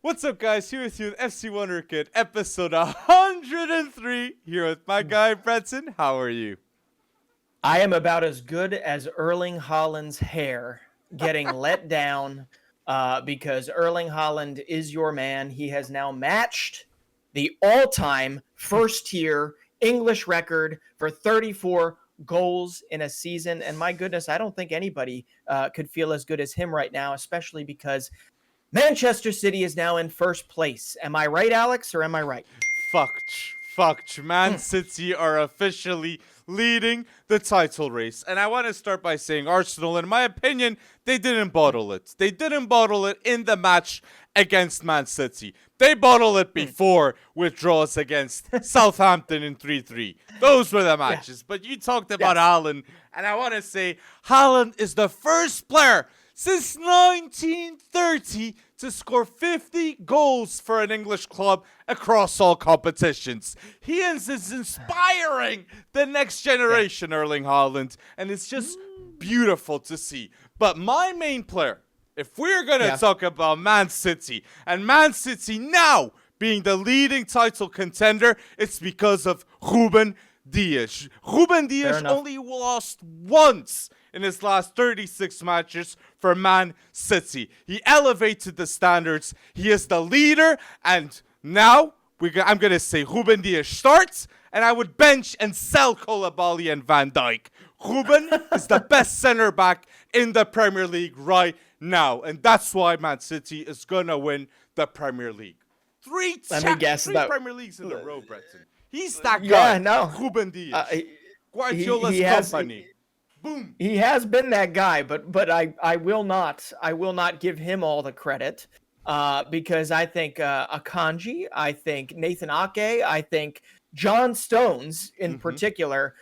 What's up, guys? Here with you with FC Wonder Kid, episode 103. Here with my guy, Breton. How are you? I am about as good as Erling Haaland's hair getting let down because Erling Haaland is your man. He has now matched the all-time first-tier English record for 34 goals in a season. And my goodness, I don't think anybody could feel as good as him right now, especially because Manchester City is now in first place. Am I right, Alex, or am I right? Fuck. Man City are officially leading the title race. And I want to start by saying Arsenal, in my opinion, they didn't bottle it. They didn't bottle it in the match against Man City. They bottled it before with draws against Southampton in 3-3. Those were the matches. But you talked about Haaland, and I want to say Haaland is the first player since 1930 to score 50 goals for an English club across all competitions. He is inspiring the next generation, Erling Haaland, and it's just beautiful to see. But my main player, if we're going to talk about Man City, and Man City now being the leading title contender, it's because of Ruben Dias. Ruben Dias only lost once in his last 36 matches for Man City. He elevated the standards. He is the leader, and now I'm going to say Ruben Dias starts, and I would bench and sell Koulibaly and Van Dijk. Ruben is the best center back in the Premier League right now, and that's why Man City is going to win the Premier League. Three Premier Leagues in a row, Breton. He's that guy. Ruben Dias. Guardiola's company. Boom. He has been that guy, but I will not give him all the credit because I think Akanji, I think Nathan Ake, I think John Stones in particular,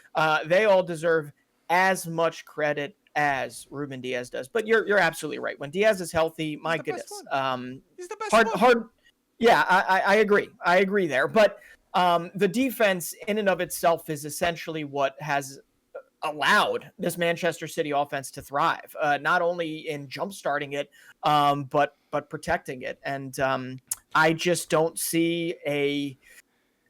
they all deserve as much credit as Ruben Dias does. But you're absolutely right. When Diaz is healthy, my goodness, he's the best hard. Yeah, I agree. I agree there. But the defense in and of itself is essentially what has allowed this Manchester City offense to thrive, not only in jump-starting it, but protecting it. And I just don't see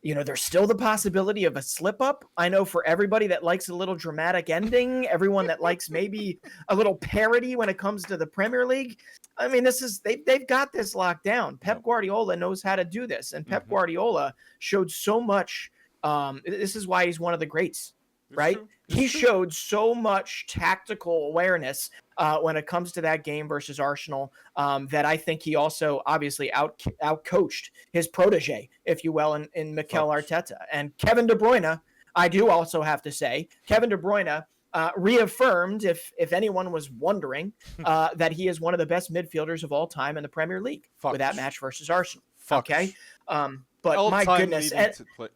there's still the possibility of a slip-up. I know for everybody that likes a little dramatic ending, everyone that likes maybe a little parody when it comes to the Premier League, I mean, they've got this locked down. Pep Guardiola knows how to do this, and Pep Guardiola showed so much. This is why he's one of the greats, right? He showed so much tactical awareness when it comes to that game versus Arsenal that I think he also obviously outcoached his protege, if you will, in Mikel Arteta. And Kevin De Bruyne, I do also have to say, Kevin De Bruyne reaffirmed, if anyone was wondering, that he is one of the best midfielders of all time in the Premier League with that match versus Arsenal. Okay. But my goodness,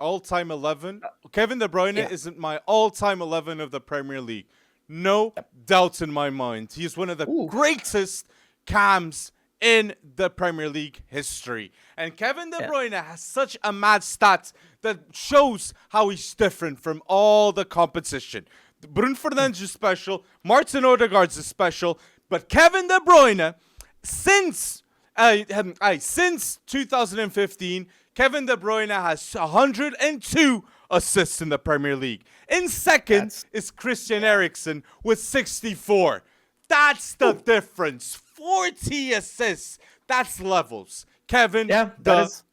all-time 11. Kevin De Bruyne isn't my all-time 11 of the Premier League. No doubt in my mind. He is one of the greatest cams in the Premier League history. And Kevin De Bruyne has such a mad stat that shows how he's different from all the competition. Bruno Fernandes is special. Martin Odegaard's is special. But Kevin De Bruyne, since 2015, Kevin De Bruyne has 102 assists in the Premier League. In second is Christian Eriksen with 64. That's the difference. 40 assists. That's levels. Kevin De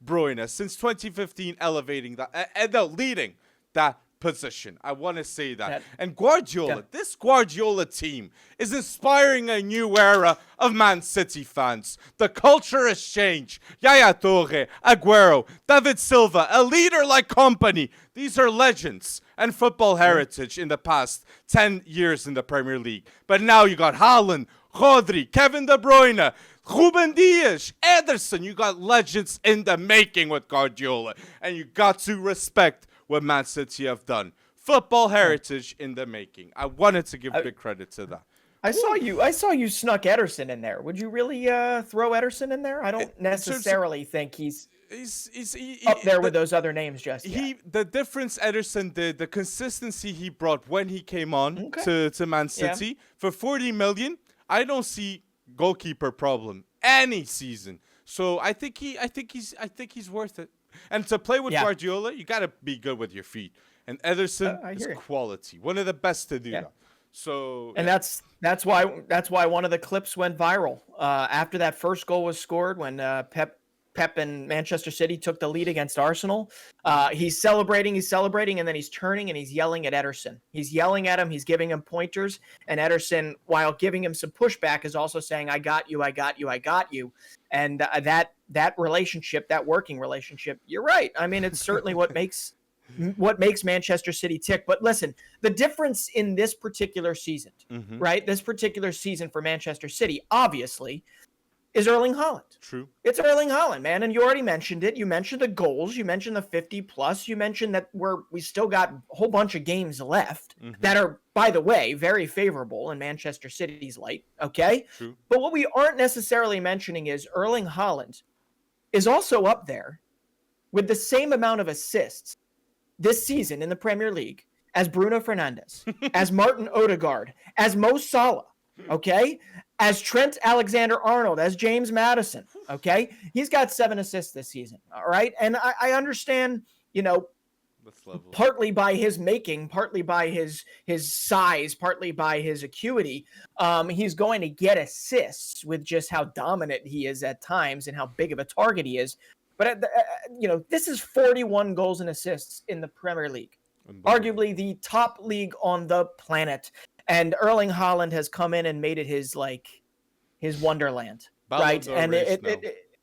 Bruyne, since 2015, elevating that, leading that position. I want to say that. And Guardiola, this Guardiola team is inspiring a new era of Man City fans. The culture has changed. Yaya Toure, Aguero, David Silva, a leader like company. These are legends and football heritage in the past 10 years in the Premier League. But now you got Haaland, Rodri, Kevin De Bruyne, Ruben Dias, Ederson. You got legends in the making with Guardiola. And you got to respect what Man City have done. Football heritage in the making. I wanted to give big credit to that. I saw you snuck Ederson in there. Would you really throw Ederson in there? I don't necessarily think he's up there with those other names just yet. The difference Ederson did, the consistency he brought when he came on to Man City for 40 million. I don't see goalkeeper problem any season. So I think he's worth it. And to play with Guardiola, you got to be good with your feet. And Ederson is quality, one of the best to do that. So, and that's why one of the clips went viral after that first goal was scored when Pep and Manchester City took the lead against Arsenal. He's celebrating, and then he's turning and he's yelling at Ederson. He's yelling at him. He's giving him pointers, and Ederson, while giving him some pushback, is also saying, "I got you, I got you, I got you." And that relationship, that working relationship, you're right. I mean, it's certainly what makes Manchester City tick. But listen, the difference in this particular season, right? This particular season for Manchester City, obviously, is Erling Haaland. True. It's Erling Haaland, man. And you already mentioned it. You mentioned the goals. You mentioned the 50 plus. You mentioned that we still got a whole bunch of games left that are, by the way, very favorable in Manchester City's light. Okay. True. But what we aren't necessarily mentioning is Erling Haaland is also up there with the same amount of assists this season in the Premier League as Bruno Fernandes, as Martin Odegaard, as Mo Salah, okay? As Trent Alexander-Arnold, as James Maddison, okay? He's got 7 assists this season, all right? And I understand, partly by his making, partly by his size, partly by his acuity, he's going to get assists with just how dominant he is at times and how big of a target he is. But, this is 41 goals and assists in the Premier League, arguably the top league on the planet. And Erling Haaland has come in and made it his wonderland, right? And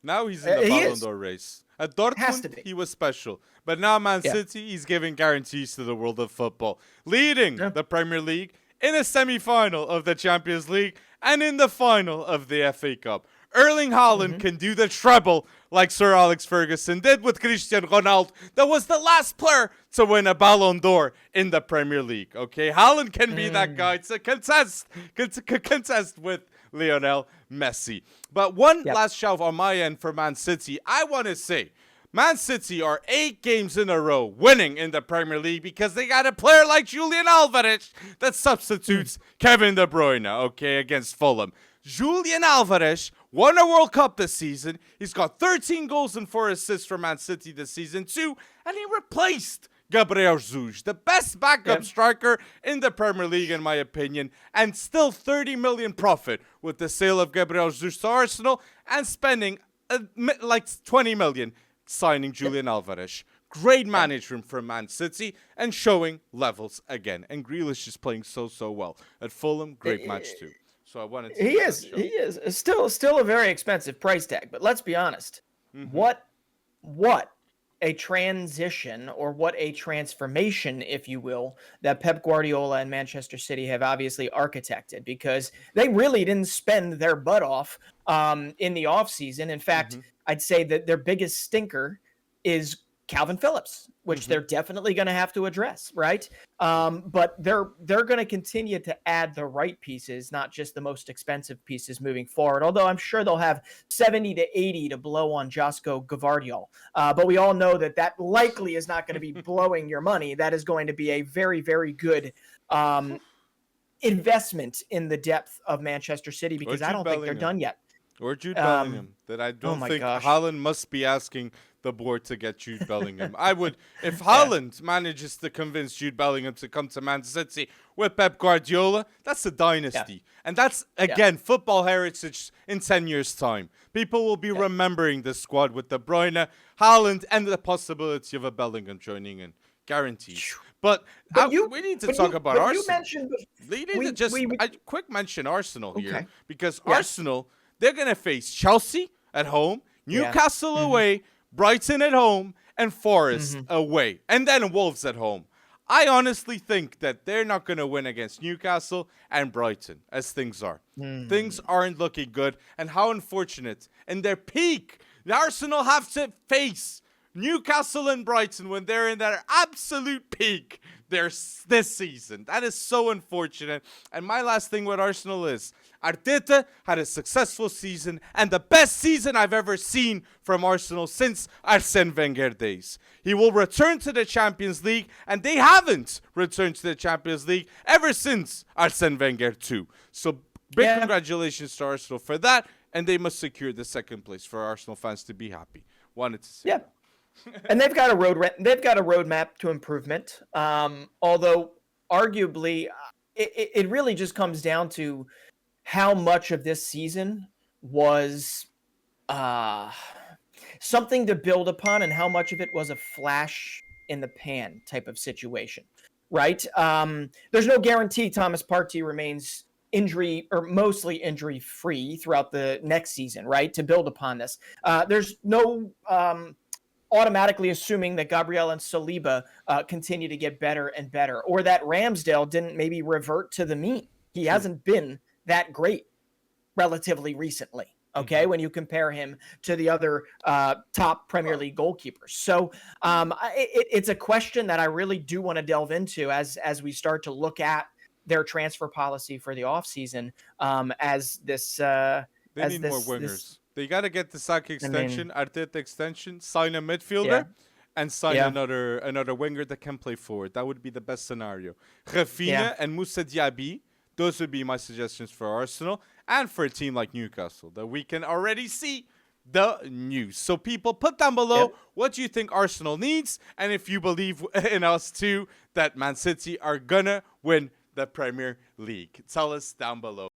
now he's in the Ballon d'Or race. At Dortmund, he was special. But now Man City, he's giving guarantees to the world of football, leading the Premier League in a semi-final of the Champions League and in the final of the FA Cup. Erling Haaland can do the treble like Sir Alex Ferguson did with Cristiano Ronaldo. That was the last player to win a Ballon d'Or in the Premier League. Okay, Haaland can be that guy to contest with Lionel Messi. But one last shout on my end for Man City. I want to say, Man City are 8 games in a row winning in the Premier League because they got a player like Julian Alvarez that substitutes Kevin De Bruyne, okay, against Fulham. Julian Alvarez won a World Cup this season. He's got 13 goals and 4 assists for Man City this season too, and he replaced Gabriel Jesus, the best backup striker in the Premier League in my opinion, and still 30 million profit with the sale of Gabriel Jesus to Arsenal and spending like 20 million signing Julian Alvarez. Great management from Man City and showing levels again. And Grealish is playing so well. At Fulham, great match too. So I wanted to. He is still a very expensive price tag. But let's be honest. What a transition or what a transformation, if you will, that Pep Guardiola and Manchester City have obviously architected, because they really didn't spend their butt off in the offseason. In fact, I'd say that their biggest stinker is Calvin Phillips, which they're definitely going to have to address, right? But they're going to continue to add the right pieces, not just the most expensive pieces moving forward. Although I'm sure they'll have 70 to 80 to blow on Josko Gvardiol. But we all know that likely is not going to be blowing your money. That is going to be a very, very good investment in the depth of Manchester City, because I don't think they're done yet. Or Jude Bellingham, that I don't think Haaland must be asking the board to get Jude Bellingham. I would, if Haaland manages to convince Jude Bellingham to come to Man City with Pep Guardiola, that's a dynasty. And that's, again, football heritage in 10 years' time. People will be remembering this squad with De Bruyne, Haaland, and the possibility of a Bellingham joining in. Guaranteed. But we need to talk about Arsenal. We need to just quick mention Arsenal here, because Arsenal, they're going to face Chelsea at home, Newcastle away, Brighton at home, and Forest away, and then Wolves at home. I honestly think that they're not going to win against Newcastle and Brighton, as things are. Things aren't looking good, and how unfortunate. In their peak, the Arsenal have to face Newcastle and Brighton when they're in their absolute peak this season. That is so unfortunate. And my last thing with Arsenal is, Arteta had a successful season and the best season I've ever seen from Arsenal since Arsene Wenger days. He will return to the Champions League, and they haven't returned to the Champions League ever since Arsene Wenger too. So Big Yeah. congratulations to Arsenal for that, and they must secure the second place for Arsenal fans to be happy. Wanted to say Yeah. that. And they've got a roadmap to improvement. Although arguably, it really just comes down to how much of this season was uh, something to build upon, and how much of it was a flash in the pan type of situation, right? There's no guarantee Thomas Partey remains injury or mostly injury free throughout the next season, right? To build upon this, there's no automatically assuming that Gabriel and Saliba continue to get better and better, or that Ramsdale didn't maybe revert to the mean. He hasn't been that great relatively recently. Okay, when you compare him to the other top Premier League goalkeepers, so it's a question that I really do want to delve into as we start to look at their transfer policy for the offseason, as this They as need more this wingers. They got to get the Saka extension, Arteta extension, sign a midfielder, Yeah. and sign Yeah. another winger that can play forward. That would be the best scenario. Rafinha Yeah. and Moussa Diaby, those would be my suggestions for Arsenal and for a team like Newcastle that we can already see the news. So people, put down below Yep. what do you think Arsenal needs, and if you believe in us too that Man City are gonna win the Premier League. Tell us down below.